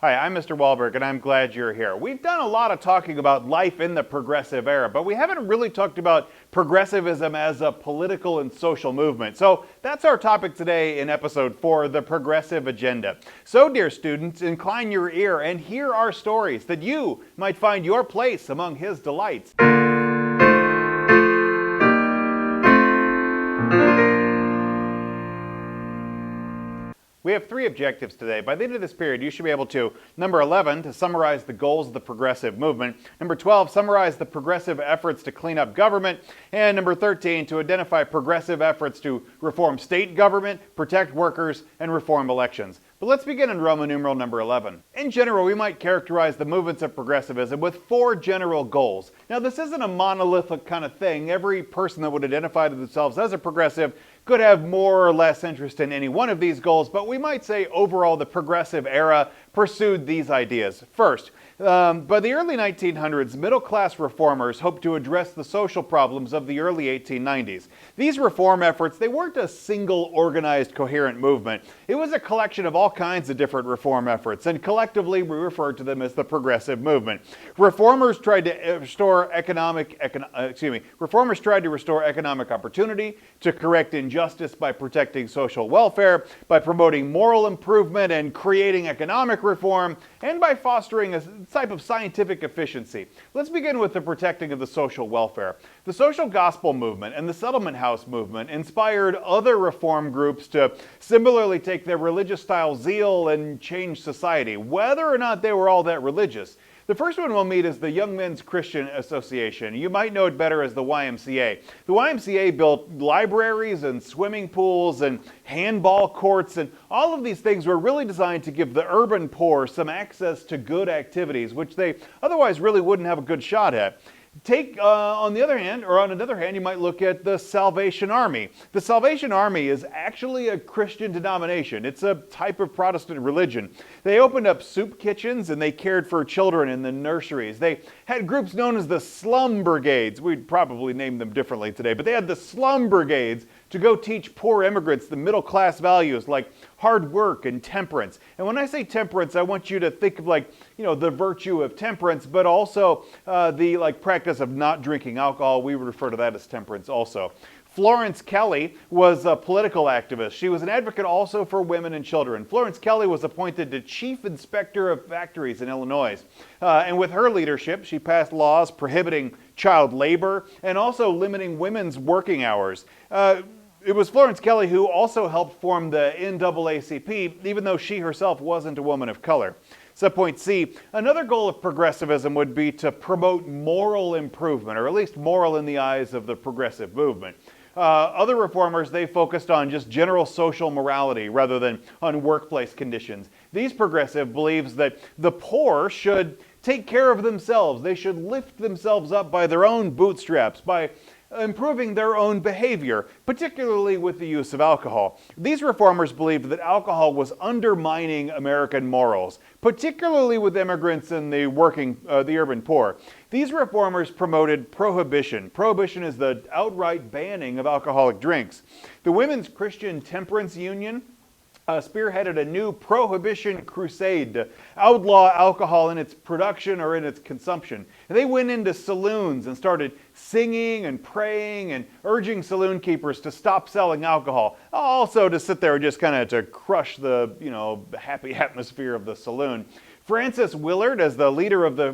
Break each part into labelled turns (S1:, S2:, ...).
S1: Hi, I'm Mr. Wahlberg, and I'm glad you're here. We've done a lot of talking about life in the progressive era, but we haven't really talked about progressivism as a political and social movement. So that's our topic today in episode 4, The Progressive Agenda. So, dear students, incline your ear and hear our stories that you might find your place among his delights. We have 3 objectives today. By the end of this period, you should be able to, number 11, to summarize the goals of the progressive movement, number 12, summarize the progressive efforts to clean up government, and number 13, to identify progressive efforts to reform state government, protect workers, and reform elections. But let's begin in Roman numeral number 11. In general, we might characterize the movements of progressivism with 4 general goals. Now, this isn't a monolithic kind of thing. Every person that would identify themselves as a progressive could have more or less interest in any one of these goals, but we might say overall the progressive era pursued these ideas. First, by the early 1900s, middle-class reformers hoped to address the social problems of the early 1890s. These reform efforts, they weren't a single organized, coherent movement. It was a collection of all kinds of different reform efforts, and collectively we referred to them as the progressive movement. Reformers tried to restore economic opportunity, to correct injustice by protecting social welfare, by promoting moral improvement and creating economic reform, and by fostering a type of scientific efficiency. Let's begin with the protecting of the social welfare. The social gospel movement and the settlement house movement inspired other reform groups to similarly take their religious style zeal and change society, whether or not they were all that religious. The first one we'll meet is the Young Men's Christian Association. You might know it better as the YMCA. The YMCA built libraries and swimming pools and handball courts, and all of these things were really designed to give the urban poor some access to good activities, which they otherwise really wouldn't have a good shot at. On another hand, you might look at the Salvation Army. The Salvation Army is actually a Christian denomination. It's a type of Protestant religion. They opened up soup kitchens and they cared for children in the nurseries. They had groups known as the Slum Brigades. We'd probably name them differently today, but they had the Slum Brigades to go teach poor immigrants the middle class values like hard work and temperance. And when I say temperance, I want you to think of the virtue of temperance, but also the practice of not drinking alcohol. We would refer to that as temperance also. Florence Kelley was a political activist. She was an advocate also for women and children. Florence Kelley was appointed to Chief Inspector of Factories in Illinois. And with her leadership, she passed laws prohibiting child labor and also limiting women's working hours. It was Florence Kelley who also helped form the NAACP, even though she herself wasn't a woman of color. Subpoint C, another goal of progressivism would be to promote moral improvement, or at least moral in the eyes of the progressive movement. Other reformers, they focused on just general social morality rather than on workplace conditions. These progressive believes that the poor should take care of themselves. They should lift themselves up by their own bootstraps, by improving their own behavior, particularly with the use of alcohol. These reformers believed that alcohol was undermining American morals, particularly with immigrants and the urban poor. These reformers promoted prohibition. Prohibition is the outright banning of alcoholic drinks. The Women's Christian Temperance Union spearheaded a new prohibition crusade to outlaw alcohol in its production or in its consumption. And they went into saloons and started singing and praying and urging saloon keepers to stop selling alcohol. Also to sit there and just kind of to crush the, happy atmosphere of the saloon. Frances Willard, as the leader of the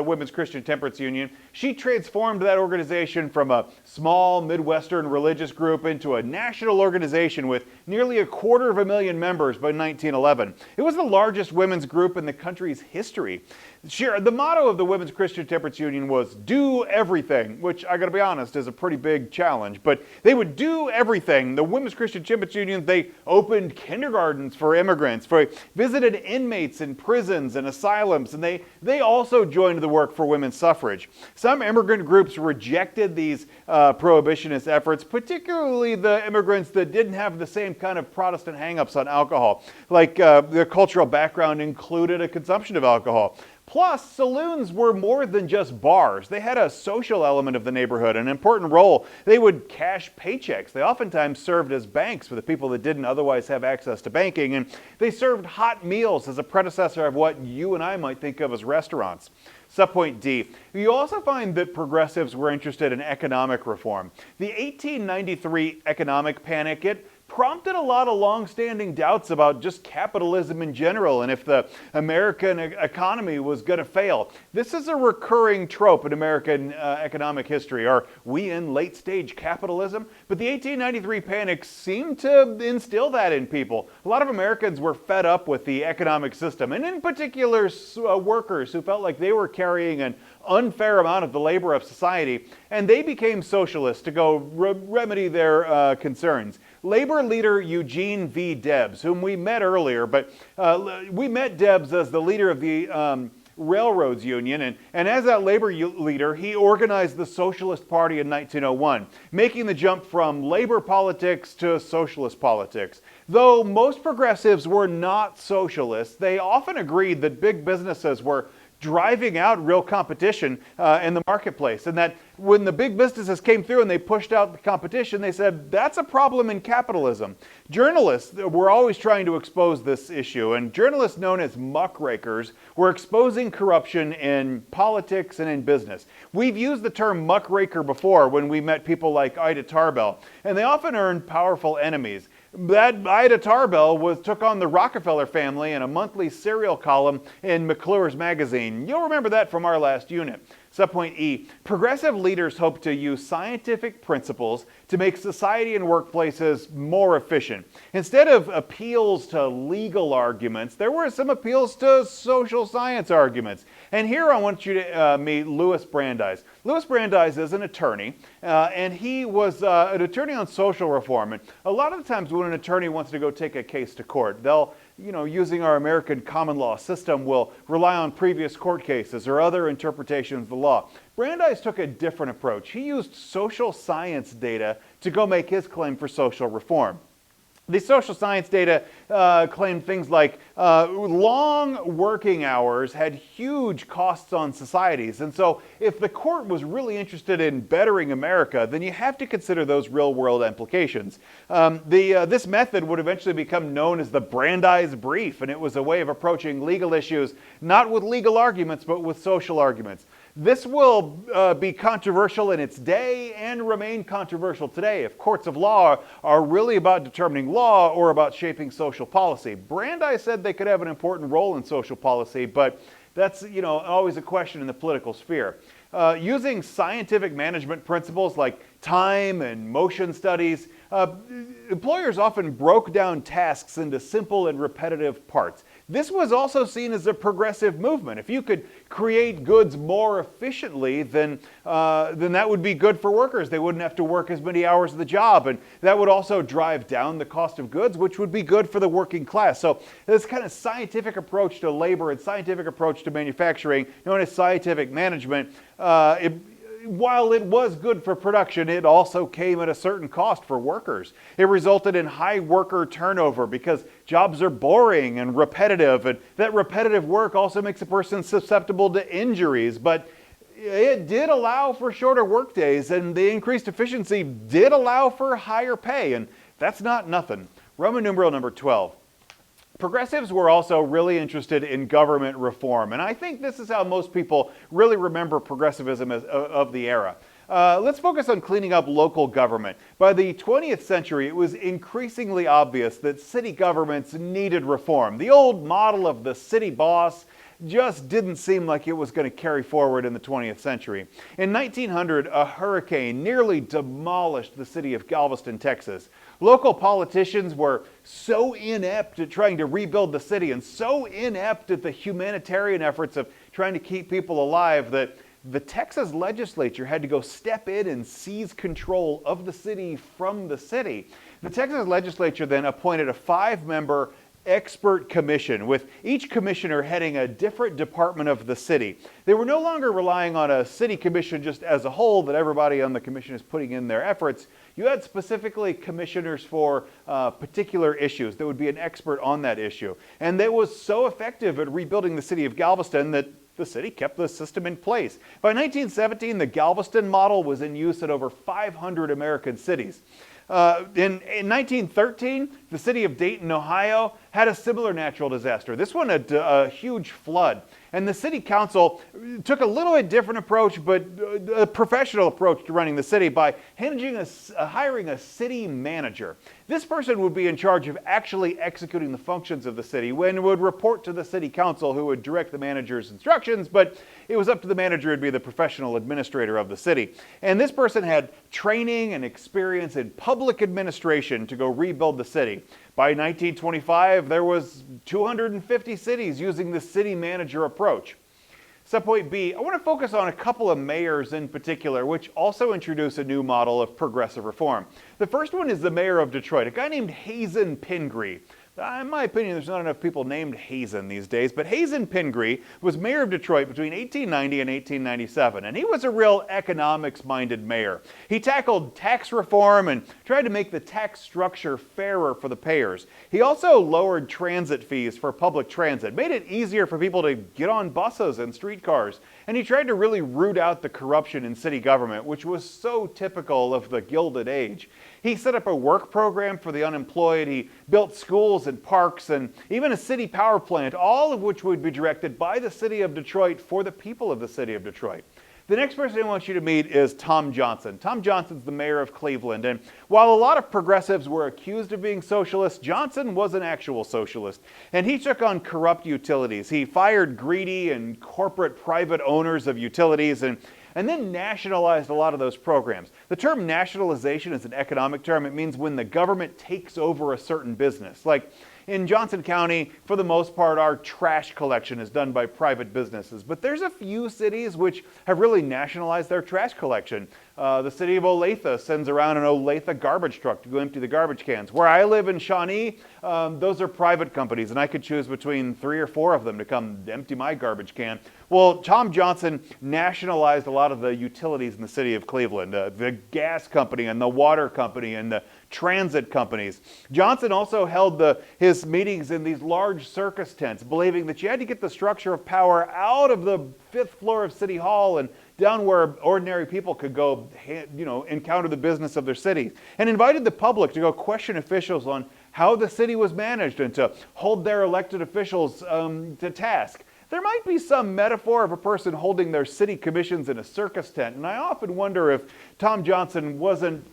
S1: Women's Christian Temperance Union, she transformed that organization from a small Midwestern religious group into a national organization with nearly 250,000 members by 1911. It was the largest women's group in the country's history. The motto of the Women's Christian Temperance Union was do everything, which I gotta be honest is a pretty big challenge, but they would do everything. The Women's Christian Temperance Union, they opened kindergartens for immigrants, visited inmates in prisons and asylums, and they also joined the work for women's suffrage. Some immigrant groups rejected these prohibitionist efforts, particularly the immigrants that didn't have the same kind of Protestant hang-ups on alcohol. Their cultural background included a consumption of alcohol. Plus, saloons were more than just bars. They had a social element of the neighborhood, an important role. They would cash paychecks. They oftentimes served as banks for the people that didn't otherwise have access to banking, and they served hot meals as a predecessor of what you and I might think of as restaurants. Subpoint D. You also find that progressives were interested in economic reform. The 1893 economic panic, it prompted a lot of long-standing doubts about just capitalism in general and if the American economy was going to fail. This is a recurring trope in American economic history. Are we in late-stage capitalism? But the 1893 panic seemed to instill that in people. A lot of Americans were fed up with the economic system, and in particular workers who felt like they were carrying an unfair amount of the labor of society, and they became socialists to go remedy their concerns. Labor leader Eugene V. Debs, whom we met earlier, but we met Debs as the leader of the Railroads Union, and as that labor leader, he organized the Socialist Party in 1901, making the jump from labor politics to socialist politics. Though most progressives were not socialists, they often agreed that big businesses were driving out real competition in the marketplace, and that when the big businesses came through and they pushed out the competition, they said that's a problem in capitalism. Journalists were always trying to expose this issue, and journalists known as muckrakers were exposing corruption in politics and in business. We've used the term muckraker before when we met people like Ida Tarbell, and they often earned powerful enemies. That Ida Tarbell took on the Rockefeller family in a monthly serial column in McClure's magazine. You'll remember that from our last unit. Subpoint E. Progressive leaders hope to use scientific principles to make society and workplaces more efficient. Instead of appeals to legal arguments, there were some appeals to social science arguments. And here I want you to meet Louis Brandeis. Louis Brandeis is an attorney, and he was an attorney on social reform. And a lot of the times when an attorney wants to go take a case to court, they'll, using our American common law system, will rely on previous court cases or other interpretations of the law. Brandeis took a different approach. He used social science data to go make his claim for social reform. The social science data claimed things like long working hours had huge costs on societies. And so if the court was really interested in bettering America, then you have to consider those real world implications. This method would eventually become known as the Brandeis Brief, and it was a way of approaching legal issues, not with legal arguments, but with social arguments. This will be controversial in its day and remain controversial today if courts of law are really about determining law or about shaping social policy. Brandeis said they could have an important role in social policy, but that's always a question in the political sphere. Using scientific management principles like time and motion studies, employers often broke down tasks into simple and repetitive parts. This was also seen as a progressive movement. If you could create goods more efficiently, then that would be good for workers. They wouldn't have to work as many hours of the job, and that would also drive down the cost of goods, which would be good for the working class. So this kind of scientific approach to labor and scientific approach to manufacturing, known as scientific management, while it was good for production, it also came at a certain cost for workers. It resulted in high worker turnover because jobs are boring and repetitive, and that repetitive work also makes a person susceptible to injuries. But it did allow for shorter work days, and the increased efficiency did allow for higher pay, and that's not nothing. Roman numeral number 12. Progressives were also really interested in government reform, and I think this is how most people really remember progressivism of the era. Let's focus on cleaning up local government. By the 20th century, it was increasingly obvious that city governments needed reform. The old model of the city boss just didn't seem like it was going to carry forward in the 20th century. In 1900, a hurricane nearly demolished the city of Galveston, Texas. Local politicians were so inept at trying to rebuild the city and so inept at the humanitarian efforts of trying to keep people alive that the Texas legislature had to go step in and seize control of the city from the city. The Texas legislature then appointed a 5-member expert commission, with each commissioner heading a different department of the city. They were no longer relying on a city commission just as a whole, that everybody on the commission is putting in their efforts. You had specifically commissioners for particular issues that would be an expert on that issue. And that was so effective at rebuilding the city of Galveston that the city kept the system in place. By 1917, the Galveston model was in use at over 500 American cities. In 1913, the city of Dayton, Ohio, had a similar natural disaster. This one, a huge flood. And the city council took a little bit different approach, but a professional approach to running the city by hiring a city manager. This person would be in charge of actually executing the functions of the city and would report to the city council, who would direct the manager's instructions, but it was up to the manager to be the professional administrator of the city. And this person had training and experience in public administration to go rebuild the city. By 1925, there was 250 cities using the city manager approach. Subpoint B, I want to focus on a couple of mayors in particular, which also introduce a new model of progressive reform. The first one is the mayor of Detroit, a guy named Hazen Pingree. In my opinion, there's not enough people named Hazen these days, but Hazen Pingree was mayor of Detroit between 1890 and 1897, and he was a real economics-minded mayor. He tackled tax reform and tried to make the tax structure fairer for the payers. He also lowered transit fees for public transit, made it easier for people to get on buses and streetcars, and he tried to really root out the corruption in city government, which was so typical of the Gilded Age. He set up a work program for the unemployed. He built schools and parks and even a city power plant, all of which would be directed by the city of Detroit for the people of the city of Detroit. The next person I want you to meet is Tom Johnson. Tom Johnson's the mayor of Cleveland, and while a lot of progressives were accused of being socialists, Johnson was an actual socialist, and he took on corrupt utilities. He fired greedy and corporate private owners of utilities and then nationalized a lot of those programs. The term nationalization is an economic term. It means when the government takes over a certain business. Like in Johnson County, for the most part, our trash collection is done by private businesses. But there's a few cities which have really nationalized their trash collection. The city of Olathe sends around an Olathe garbage truck to go empty the garbage cans. Where I live in Shawnee, those are private companies, and I could choose between 3 or 4 of them to come empty my garbage can. Well, Tom Johnson nationalized a lot of the utilities in the city of Cleveland, the gas company and the water company and the transit companies. Johnson also held his meetings in these large circus tents, believing that you had to get the structure of power out of the 5th floor of City Hall and down where ordinary people could go, encounter the business of their city, and invited the public to go question officials on how the city was managed and to hold their elected officials to task. There might be some metaphor of a person holding their city commissions in a circus tent, and I often wonder if Tom Johnson wasn't,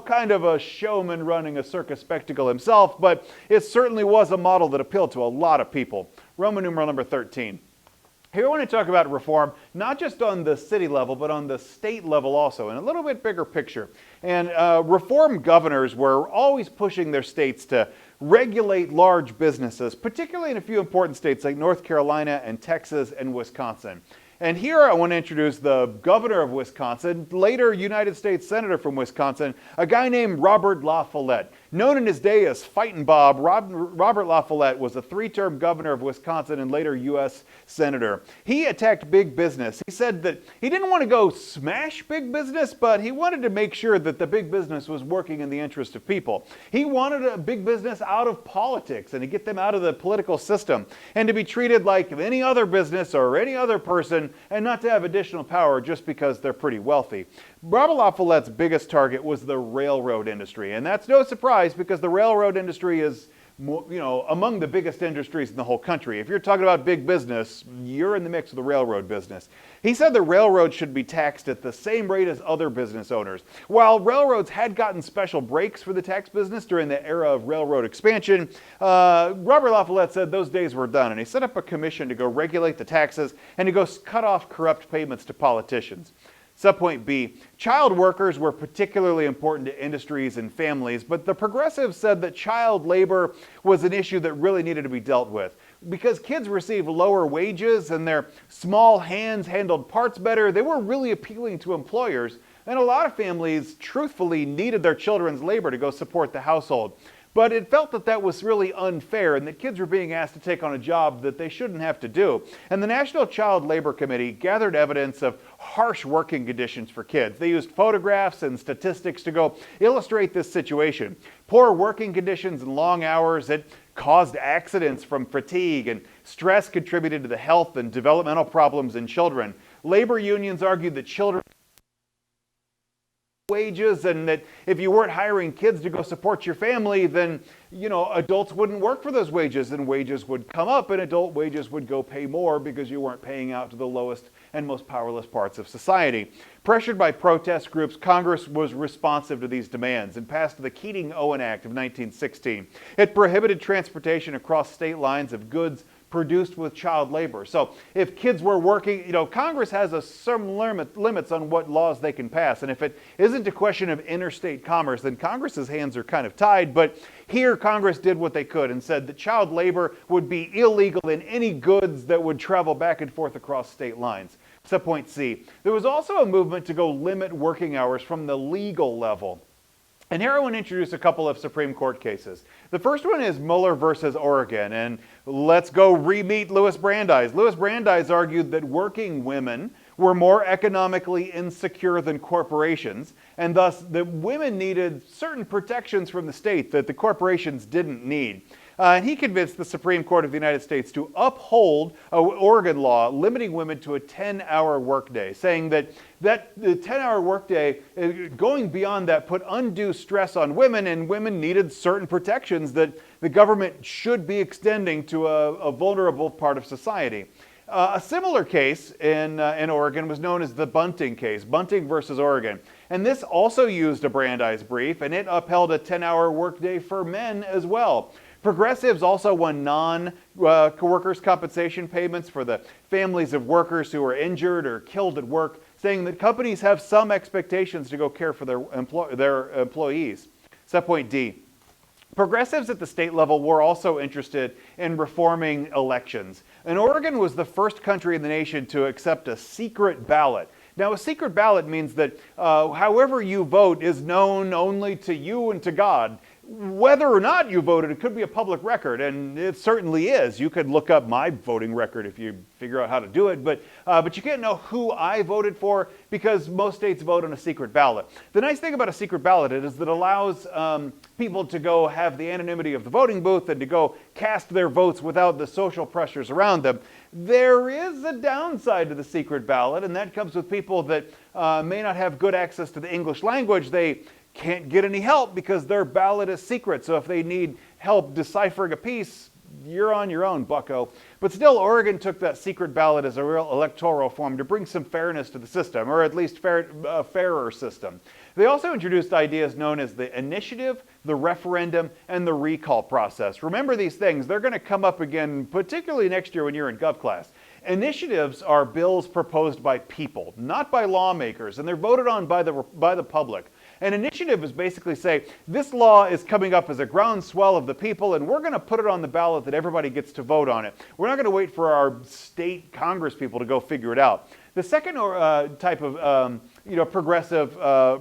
S1: kind of a showman running a circus spectacle himself, but it certainly was a model that appealed to a lot of people. Roman numeral number 13. Here I want to talk about reform, not just on the city level, but on the state level also, in a little bit bigger picture. And reform governors were always pushing their states to regulate large businesses, particularly in a few important states like North Carolina and Texas and Wisconsin. And here I want to introduce the governor of Wisconsin, later United States Senator from Wisconsin, a guy named Robert La Follette. Known in his day as Fightin' Bob, Robert La Follette was a 3-term governor of Wisconsin and later U.S. Senator. He attacked big business. He said that he didn't want to go smash big business, but he wanted to make sure that the big business was working in the interest of people. He wanted a big business out of politics and to get them out of the political system and to be treated like any other business or any other person and not to have additional power just because they're pretty wealthy. Robert La Follette's biggest target was the railroad industry, and that's no surprise because the railroad industry is among the biggest industries in the whole country. If you're talking about big business, you're in the mix of the railroad business. He said the railroads should be taxed at the same rate as other business owners. While railroads had gotten special breaks for the tax business during the era of railroad expansion, Robert La Follette said those days were done, and he set up a commission to go regulate the taxes and to go cut off corrupt payments to politicians. Subpoint B, child workers were particularly important to industries and families, but the progressives said that child labor was an issue that really needed to be dealt with. Because kids receive lower wages and their small hands handled parts better, they were really appealing to employers, and a lot of families truthfully needed their children's labor to go support the household. But it felt that that was really unfair and that kids were being asked to take on a job that they shouldn't have to do. And the National Child Labor Committee gathered evidence of harsh working conditions for kids. They used photographs and statistics to go illustrate this situation. Poor working conditions and long hours that caused accidents from fatigue, and stress contributed to the health and developmental problems in children. Labor unions argued that children wages, and that if you weren't hiring kids to go support your family, then adults wouldn't work for those wages, and wages would come up and adult wages would go pay more because you weren't paying out to the lowest and most powerless parts of society. Pressured by protest groups, Congress was responsive to these demands and passed the Keating-Owen Act of 1916. It prohibited transportation across state lines of goods produced with child labor. So if kids were working, Congress has some limits on what laws they can pass. And if it isn't a question of interstate commerce, then Congress's hands are kind of tied. But here Congress did what they could and said that child labor would be illegal in any goods that would travel back and forth across state lines. Subpoint C. There was also a movement to go limit working hours from the legal level. And here I want to introduce a couple of Supreme Court cases. The first one is Mueller versus Oregon, and let's go re-meet Louis Brandeis. Louis Brandeis argued that working women were more economically insecure than corporations, and thus that women needed certain protections from the state that the corporations didn't need. And he convinced the Supreme Court of the United States to uphold an Oregon law limiting women to a 10-hour workday, saying that the 10-hour workday, going beyond that, put undue stress on women, and women needed certain protections that the government should be extending to a vulnerable part of society. A similar case in Oregon was known as the Bunting case, Bunting versus Oregon. And this also used a Brandeis brief, and it upheld a 10-hour workday for men as well. Progressives also won non-workers' compensation payments for the families of workers who were injured or killed at work, saying that companies have some expectations to go care for their employees. Subpoint D. Progressives at the state level were also interested in reforming elections. And Oregon was the first country in the nation to accept a secret ballot. Now, a secret ballot means that however you vote is known only to you and to God. Whether or not you voted, it could be a public record, and it certainly is. You could look up my voting record if you figure out how to do it, but you can't know who I voted for because most states vote on a secret ballot. The nice thing about a secret ballot is that it allows people to go have the anonymity of the voting booth and to go cast their votes without the social pressures around them. There is a downside to the secret ballot, and that comes with people that may not have good access to the English language. They can't get any help because their ballot is secret. So if they need help deciphering a piece, you're on your own, bucko. But still, Oregon took that secret ballot as a real electoral reform to bring some fairness to the system, or at least a fairer system. They also introduced ideas known as the initiative, the referendum, and the recall process. Remember these things. They're going to come up again, particularly next year when you're in Gov class. Initiatives are bills proposed by people, not by lawmakers, and they're voted on by the public. An initiative is basically say, this law is coming up as a groundswell of the people, and we're going to put it on the ballot that everybody gets to vote on it. We're not going to wait for our state Congress people to go figure it out. The second type of progressive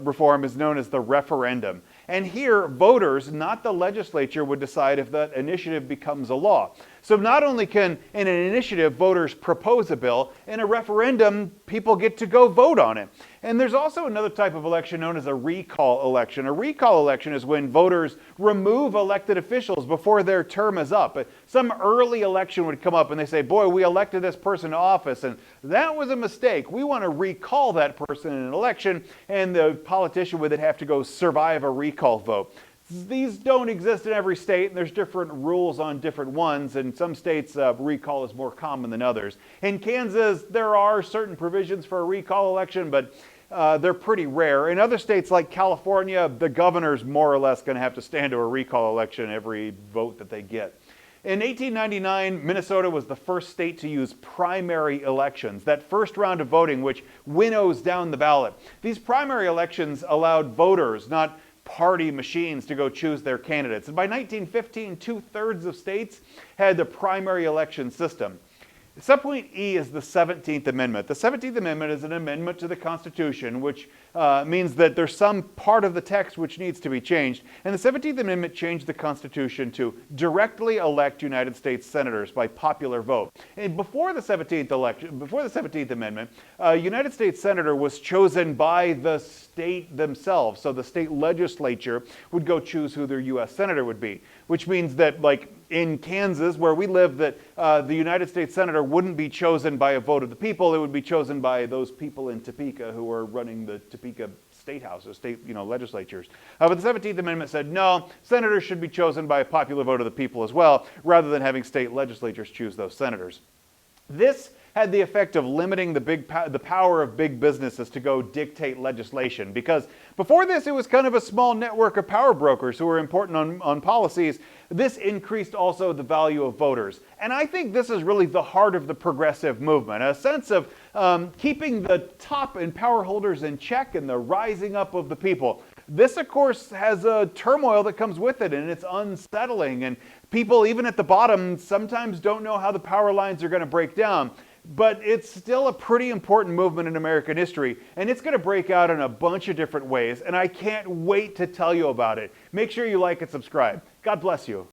S1: reform is known as the referendum. And here, voters, not the legislature, would decide if that initiative becomes a law. So not only can, in an initiative, voters propose a bill, in a referendum, people get to go vote on it. And there's also another type of election known as a recall election. A recall election is when voters remove elected officials before their term is up. Some early election would come up and they say, boy, we elected this person to office and that was a mistake. We want to recall that person in an election, and the politician would then have to go survive a recall vote. These don't exist in every state, and there's different rules on different ones. In some states, recall is more common than others. In Kansas, there are certain provisions for a recall election, but they're pretty rare. In other states like California, the governor's more or less going to have to stand to a recall election every vote that they get. In 1899, Minnesota was the first state to use primary elections, that first round of voting which winnows down the ballot. These primary elections allowed voters, not party machines, to go choose their candidates. And by 1915, 2/3 of states had the primary election system. Subpoint E is the 17th Amendment. The 17th Amendment is an amendment to the Constitution which means that there's some part of the text which needs to be changed. And the 17th Amendment changed the Constitution to directly elect United States senators by popular vote. And before the 17th Amendment, a United States senator was chosen by the state themselves. So the state legislature would go choose who their U.S. senator would be, which means that, like in Kansas, where we live, that the United States senator wouldn't be chosen by a vote of the people. It would be chosen by those people in Topeka who are running the Topeka state house or state, legislatures. But the 17th Amendment said, no, senators should be chosen by a popular vote of the people as well, rather than having state legislatures choose those senators. This had the effect of limiting the power of big businesses to go dictate legislation, because before this it was kind of a small network of power brokers who were important on policies. This increased also the value of voters. And I think this is really the heart of the progressive movement, a sense of keeping the top and power holders in check and the rising up of the people. This, of course, has a turmoil that comes with it, and it's unsettling. And people, even at the bottom, sometimes don't know how the power lines are going to break down. But it's still a pretty important movement in American history, and it's going to break out in a bunch of different ways, and I can't wait to tell you about it. Make sure you like and subscribe. God bless you.